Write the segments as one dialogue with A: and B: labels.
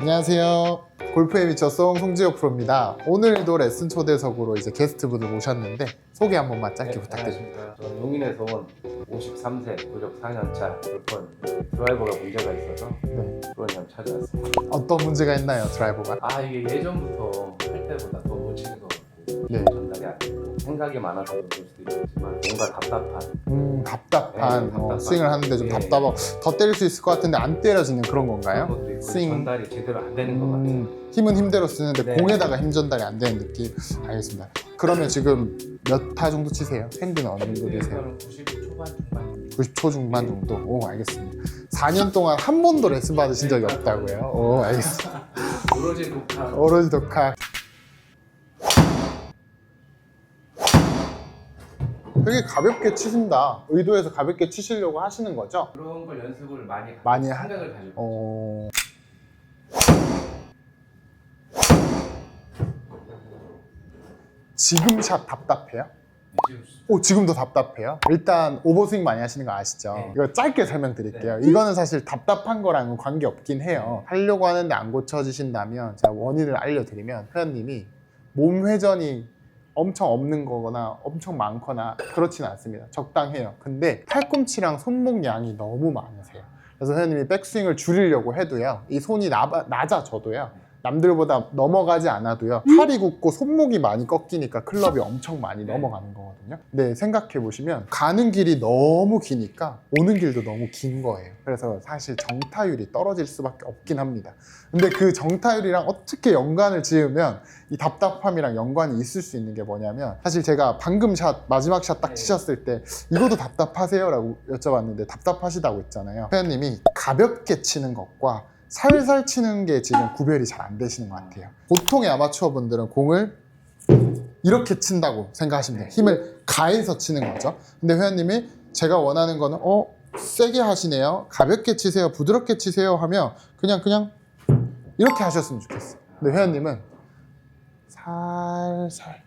A: 안녕하세요. 골프에 미쳐 송지호 프로입니다. 오늘도 레슨 초대석으로 이제 게스트분을 모셨는데 소개 한 번만 짧게 부탁드립니다.
B: 안녕하십니까. 저는 용인에서 온 53세 구력 4년차 골퍼 드라이버가 문제가 있어서 프로님 찾아왔습니다.
A: 어떤 문제가 있나요, 드라이버가?
B: 이게 예전부터 할 때보다 더 못 치는 것 같고
A: 네.
B: 전달이 안 되고 생각이 많아서 그럴 수도 있겠지만 뭔가 답답한
A: 답답한
B: 네, 답답한.
A: 스윙을 하는데 좀
B: 예,
A: 답답하고 더 때릴 수 있을 것 같은데 안 때려지는 그런
B: 그런
A: 건가요?
B: 것도 있고
A: 스윙.
B: 전달이 제대로 안 되는 것 같아요.
A: 힘은 힘대로 쓰는데
B: 네.
A: 공에다가 힘 전달이 안 되는 느낌. 알겠습니다. 그러면 지금 몇 타 정도 치세요? 핸드는 어느 정도 되세요?
B: 저는 90 초반 중반
A: 90초 중반 정도? 오, 알겠습니다. 4년 동안 한 번도 레슨 받으신 적이 없다고요? 오, 알겠습니다.
B: 오로지 독한
A: 오로지 독학. 되게 가볍게 치신다. 의도해서 가볍게 치시려고 하시는 거죠?
B: 그런 걸 연습을
A: 많이
B: 생각을 가지고
A: 지금 샷 답답해요?
B: 지금
A: 지금도 답답해요? 일단 오버스윙 많이 하시는 거 아시죠?
B: 네.
A: 이거 짧게 설명드릴게요. 이거는 사실 답답한 거랑은 관계없긴 해요. 하려고 하는데 안 고쳐지신다면 제가 원인을 알려드리면 회원님이 몸 회전이 엄청 없는 거거나 엄청 많거나 그렇지는 않습니다. 적당해요. 근데 팔꿈치랑 손목 양이 너무 많으세요. 그래서 회원님이 백스윙을 줄이려고 해도요, 이 손이 낮아져도요, 남들보다 넘어가지 않아도요, 팔이 굽고 손목이 많이 꺾이니까 클럽이 엄청 많이 넘어가는 거거든요. 근데 생각해 보시면 가는 길이 너무 기니까 오는 길도 너무 긴 거예요. 그래서 사실 정타율이 떨어질 수밖에 없긴 합니다. 근데 그 정타율이랑 어떻게 연관을 지으면 이 답답함이랑 연관이 있을 수 있는 게 뭐냐면, 사실 제가 방금 샷, 마지막 샷 딱 치셨을 때 이것도 답답하세요? 라고 여쭤봤는데 답답하시다고 했잖아요. 회원님이 가볍게 치는 것과 살살 치는 게 지금 구별이 잘 안 되시는 것 같아요. 보통의 아마추어 분들은 공을 이렇게 친다고 생각하시면 돼요. 힘을 가해서 치는 거죠. 근데 회원님이 제가 원하는 거는 세게 하시네요, 가볍게 치세요, 부드럽게 치세요 하면 그냥 이렇게 하셨으면 좋겠어요. 근데 회원님은 살살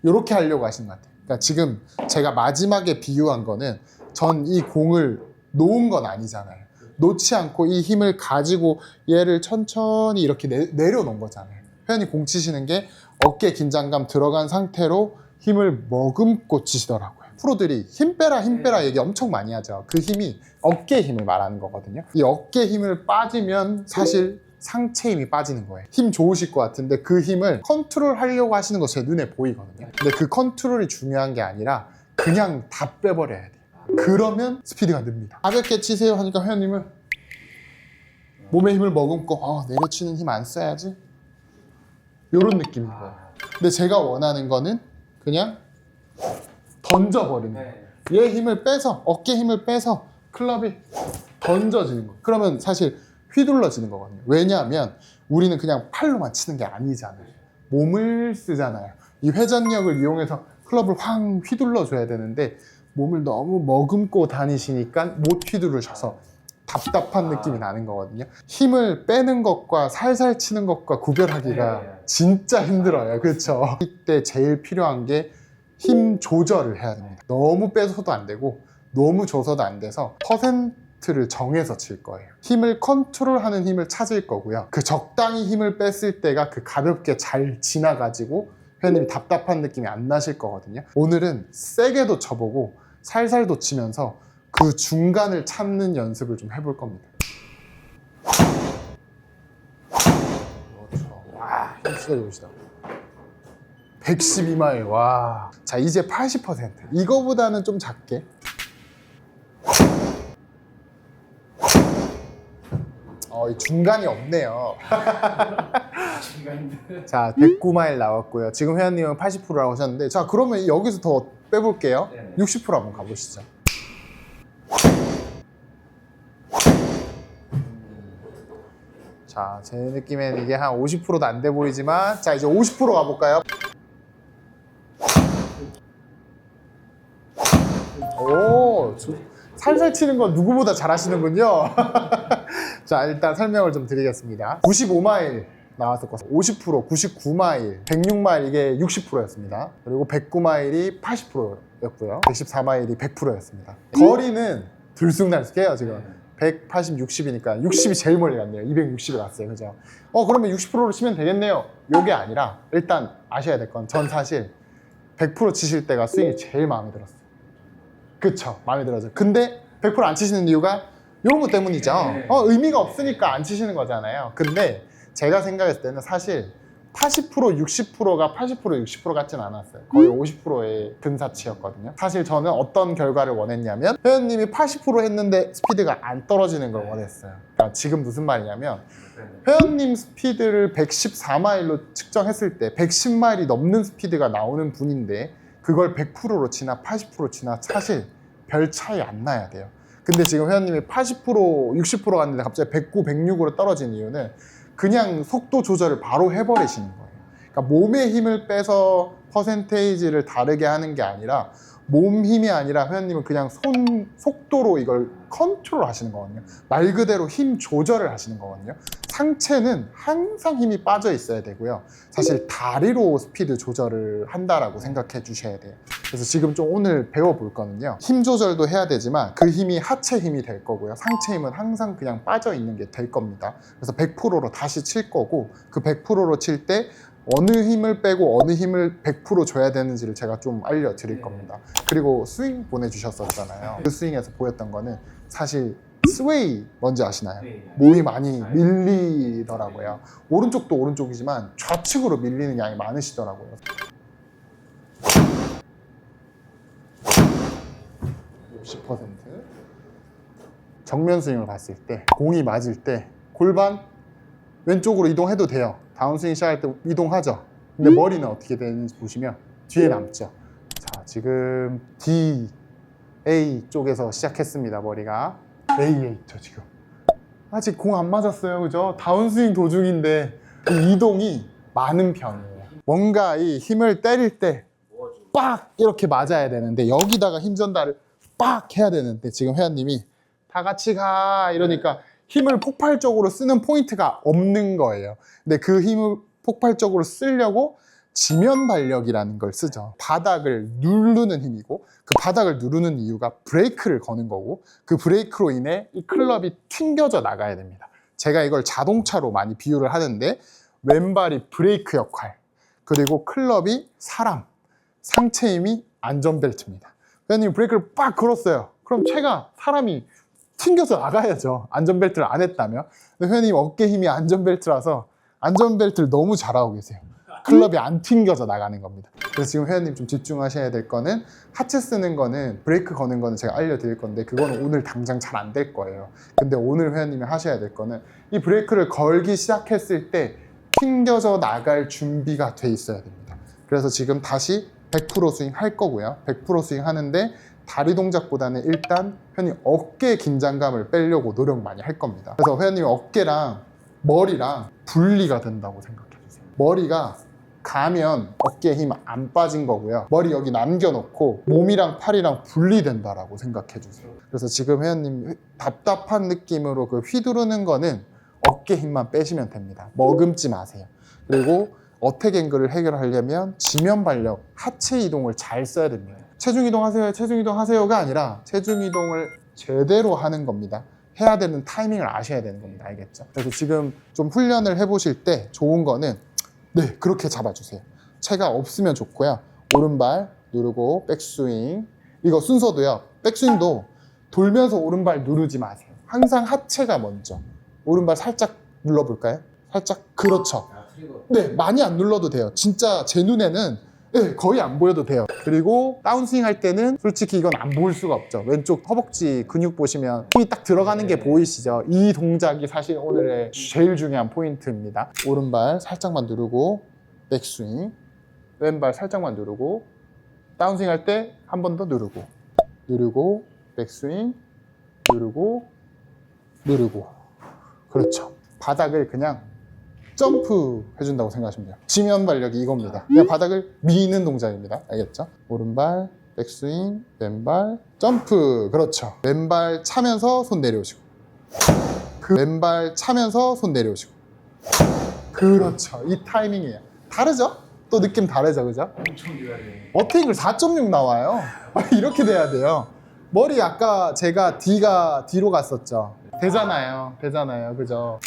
A: 이렇게 하려고 하시는 것 같아요. 그러니까 지금 제가 마지막에 비유한 거는 전 이 공을 놓은 건 아니잖아요. 놓지 않고 이 힘을 가지고 얘를 천천히 이렇게 내려놓은 거잖아요. 회원이 공 치시는 게 어깨 긴장감 들어간 상태로 힘을 머금고 치시더라고요. 프로들이 힘 빼라 얘기 엄청 많이 하죠. 그 힘이 어깨 힘을 말하는 거거든요. 이 어깨 힘을 빠지면 사실 상체 힘이 빠지는 거예요. 힘 좋으실 것 같은데 그 힘을 컨트롤 하려고 하시는 거 제 눈에 보이거든요. 근데 그 컨트롤이 중요한 게 아니라 그냥 다 빼버려야 돼요. 그러면 스피드가 늡니다. 가볍게 치세요 하니까 회원님은 몸에 힘을 머금고 내려치는 힘 안 써야지, 이런 느낌인 거예요. 근데 제가 원하는 거는 그냥 던져버리는 거예요. 얘 힘을 빼서, 어깨 힘을 빼서 클럽이 던져지는 거예요. 그러면 사실 휘둘러지는 거거든요. 왜냐하면 우리는 그냥 팔로만 치는 게 아니잖아요. 몸을 쓰잖아요. 이 회전력을 이용해서 클럽을 확 휘둘러 줘야 되는데 몸을 너무 머금고 다니시니까 못 휘두르셔서 답답한 느낌이 나는 거거든요. 힘을 빼는 것과 살살 치는 것과 구별하기가 진짜 힘들어요. 그렇죠? 이때 제일 필요한 게 힘 조절을 해야 됩니다. 너무 빼서도 안 되고 너무 줘서도 안 돼서 퍼센트를 정해서 칠 거예요. 힘을 컨트롤하는 힘을 찾을 거고요. 그 적당히 힘을 뺐을 때가 그 가볍게 잘 지나가지고 회원님이 답답한 느낌이 안 나실 거거든요. 오늘은 세게도 쳐보고 살살도 치면서 그 중간을 찾는 연습을 좀 해볼 겁니다. 그렇죠. 와, 힘 진짜 좋으시다. 112마일. 와. 자, 이제 80%. 이거보다는 좀 작게. 이 중간이 없네요. 자, 109마일 나왔고요. 지금 회원님은 80%라고 하셨는데, 자, 그러면 여기서 더 빼볼게요. 60% 한번 가보시죠. 자, 제 느낌엔 이게 한 50%도 안 돼 보이지만, 자, 이제 50% 가볼까요? 살살 치는 건 누구보다 잘 하시는군요. 자, 일단 설명을 좀 드리겠습니다. 95마일 나왔었고 50%, 99마일, 106마일 이게 60%였습니다. 그리고 109마일이 80%였고요. 114마일이 100%였습니다. 거리는 들쑥날쑥해요 지금. 180, 60이니까 60이 제일 멀리 갔네요. 260이 갔어요. 그죠? 그러면 60%로 치면 되겠네요. 요게 아니라 일단 아셔야 될 건 전 사실 100% 치실 때가 스윙이 제일 마음에 들었어요. 그쵸? 마음에 들어서. 근데 100%안 치시는 이유가 이런 것 때문이죠. 의미가 없으니까 안 치시는 거잖아요. 근데 제가 생각했을 때는 사실 80%, 60%가 80%, 60% 같진 않았어요. 거의 50%의 근사치였거든요. 사실 저는 어떤 결과를 원했냐면 회원님이 80% 했는데 스피드가 안 떨어지는 걸 원했어요. 그러니까 지금 무슨 말이냐면 회원님 스피드를 114마일로 측정했을 때 110마일이 넘는 스피드가 나오는 분인데 그걸 100%로 치나 80% 치나 사실 별 차이 안 나야 돼요. 근데 지금 회원님이 80%, 60% 갔는데 갑자기 109, 106으로 떨어진 이유는 그냥 속도 조절을 바로 해버리시는 거예요. 그러니까 몸의 힘을 빼서 퍼센테이지를 다르게 하는 게 아니라 몸 힘이 아니라 회원님은 그냥 속도로 이걸 컨트롤 하시는 거거든요. 말 그대로 힘 조절을 하시는 거거든요. 상체는 항상 힘이 빠져 있어야 되고요. 사실 다리로 스피드 조절을 한다라고 생각해 주셔야 돼요. 그래서 지금 좀 오늘 배워볼 거는요. 힘 조절도 해야 되지만 그 힘이 하체 힘이 될 거고요. 상체 힘은 항상 그냥 빠져 있는 게 될 겁니다. 그래서 100%로 다시 칠 거고 그 100%로 칠 때 어느 힘을 빼고 어느 힘을 100% 줘야 되는지를 제가 좀 알려드릴 겁니다. 그리고 스윙 보내주셨었잖아요. 그 스윙에서 보였던 거는 사실 스웨이 뭔지 아시나요? 몸이 많이 밀리더라고요. 오른쪽도 오른쪽이지만 좌측으로 밀리는 양이 많으시더라고요. 정면 스윙을 봤을 때 공이 맞을 때 골반 왼쪽으로 이동해도 돼요. 다운스윙 시작할 때 이동하죠. 근데 머리는 어떻게 되는지 보시면 뒤에 남죠. 자, 지금 D, A 쪽에서 시작했습니다. 머리가 AA 있죠 지금. 아직 공 안 맞았어요. 그죠? 다운스윙 도중인데 이 이동이 많은 편이에요. 뭔가 이 힘을 때릴 때 빡! 이렇게 맞아야 되는데 여기다가 힘 전달을 빡! 해야 되는데 지금 회원님이 다 같이 가 이러니까 힘을 폭발적으로 쓰는 포인트가 없는 거예요. 근데 그 힘을 폭발적으로 쓰려고 지면 발력이라는 걸 쓰죠. 바닥을 누르는 힘이고 그 바닥을 누르는 이유가 브레이크를 거는 거고 그 브레이크로 인해 이 클럽이 튕겨져 나가야 됩니다. 제가 이걸 자동차로 많이 비유를 하는데 왼발이 브레이크 역할 그리고 클럽이 사람, 상체 힘이 안전벨트입니다. 회원님이 브레이크를 빡 걸었어요. 그럼 채가 사람이 튕겨서 나가야죠. 안전벨트를 안 했다면. 근데 회원님 어깨 힘이 안전벨트라서 안전벨트를 너무 잘하고 계세요. 클럽이 안 튕겨져 나가는 겁니다. 그래서 지금 회원님 좀 집중하셔야 될 거는 하체 쓰는 거는 브레이크 거는 거는 제가 알려드릴 건데 그거는 오늘 당장 잘 안 될 거예요. 근데 오늘 회원님이 하셔야 될 거는 이 브레이크를 걸기 시작했을 때 튕겨져 나갈 준비가 돼 있어야 됩니다. 그래서 지금 다시 100% 스윙 할 거고요. 100% 스윙 하는데 다리 동작보다는 일단 회원님 어깨 긴장감을 빼려고 노력 많이 할 겁니다. 그래서 회원님 어깨랑 머리랑 분리가 된다고 생각해 주세요. 머리가 가면 어깨에 힘 안 빠진 거고요. 머리 여기 남겨놓고 몸이랑 팔이랑 분리된다라고 생각해 주세요. 그래서 지금 회원님 답답한 느낌으로 그 휘두르는 거는 어깨 힘만 빼시면 됩니다. 머금지 마세요. 그리고 어택 앵글을 해결하려면 지면 발력, 하체 이동을 잘 써야 됩니다. 체중 이동하세요, 체중 이동하세요가 아니라 체중 이동을 제대로 하는 겁니다. 해야 되는 타이밍을 아셔야 되는 겁니다. 알겠죠? 그래서 지금 좀 훈련을 해보실 때 좋은 거는 네, 그렇게 잡아주세요. 체가 없으면 좋고요. 오른발 누르고 백스윙. 이거 순서도요. 백스윙도 돌면서 오른발 누르지 마세요. 항상 하체가 먼저. 오른발 살짝 눌러볼까요? 살짝. 그렇죠. 네, 많이 안 눌러도 돼요. 진짜 제 눈에는 네, 거의 안 보여도 돼요. 그리고 다운스윙 할 때는 솔직히 이건 안 보일 수가 없죠. 왼쪽 허벅지 근육 보시면 힘이 딱 들어가는 게 보이시죠? 이 동작이 사실 오늘의 제일 중요한 포인트입니다. 오른발 살짝만 누르고 백스윙, 왼발 살짝만 누르고 다운스윙 할 때 한 번 더 누르고 백스윙, 누르고 그렇죠. 바닥을 그냥 점프 해준다고 생각하시면 돼요. 지면 발력이 이겁니다. 그냥 바닥을 미는 동작입니다. 알겠죠? 오른발, 백스윙, 왼발, 점프. 그렇죠. 왼발 차면서 손 내려오시고. 왼발 차면서 손 내려오시고. 그렇죠. 이 타이밍이에요. 다르죠? 또 느낌 다르죠? 그죠?
B: 엄청 유연해.
A: 어택을 4.6 나와요. 이렇게 돼야 돼요. 머리 아까 제가 D가 뒤로 갔었죠. 되잖아요. 되잖아요. 그죠?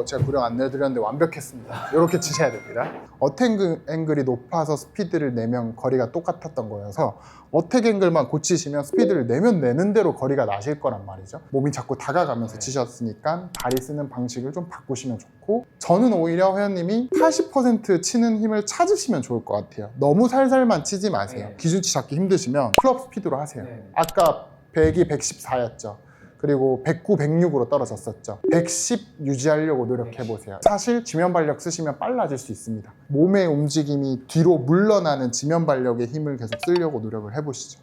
A: 제가 구령 안내해드렸는데 완벽했습니다. 이렇게 치셔야 됩니다. 어택 앵글이 높아서 스피드를 내면 거리가 똑같았던 거여서 어택 앵글만 고치시면 스피드를 내면 내는 대로 거리가 나실 거란 말이죠. 몸이 자꾸 다가가면서 치셨으니까 다리 쓰는 방식을 좀 바꾸시면 좋고, 저는 오히려 회원님이 80% 치는 힘을 찾으시면 좋을 것 같아요. 너무 살살만 치지 마세요. 기준치 잡기 힘드시면 클럽 스피드로 하세요. 아까 100이 114였죠. 그리고 109, 106으로 떨어졌었죠. 110 유지하려고 노력해보세요. 사실 지면발력 쓰시면 빨라질 수 있습니다. 몸의 움직임이 뒤로 물러나는 지면발력의 힘을 계속 쓰려고 노력을 해보시죠.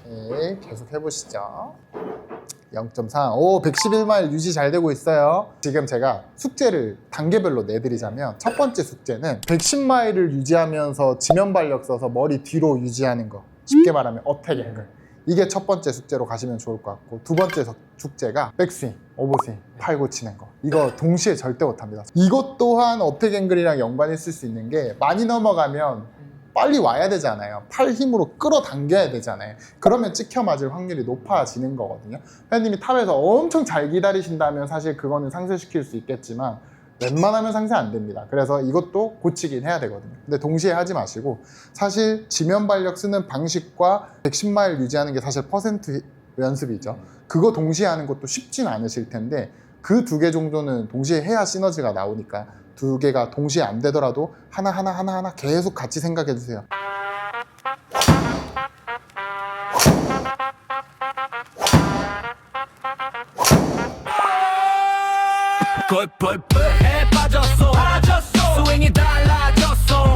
A: 오케이, 계속 해보시죠. 0.4. 오, 111마일 유지 잘 되고 있어요. 지금 제가 숙제를 단계별로 내드리자면, 첫 번째 숙제는 110마일을 유지하면서 지면발력 써서 머리 뒤로 유지하는 거. 쉽게 말하면 어택 앵글. 이게 첫 번째 숙제로 가시면 좋을 것 같고, 두 번째 숙제가 백스윙, 오버스윙, 팔고 치는 거. 이거 동시에 절대 못합니다. 이것 또한 어택 앵글이랑 연관이 있을 수 있는 게, 많이 넘어가면 빨리 와야 되잖아요. 팔 힘으로 끌어당겨야 되잖아요. 그러면 찍혀 맞을 확률이 높아지는 거거든요. 회원님이 탑에서 엄청 잘 기다리신다면 사실 그거는 상쇄시킬 수 있겠지만, 웬만하면 상쇄 안 됩니다. 그래서 이것도 고치긴 해야 되거든요. 근데 동시에 하지 마시고, 사실 지면발력 쓰는 방식과 110마일 유지하는 게 사실 퍼센트 연습이죠. 그거 동시에 하는 것도 쉽진 않으실 텐데, 그 두 개 정도는 동시에 해야 시너지가 나오니까, 두 개가 동시에 안 되더라도 하나 계속 같이 생각해 주세요.
C: 에 빠졌어 스윙이 달라졌어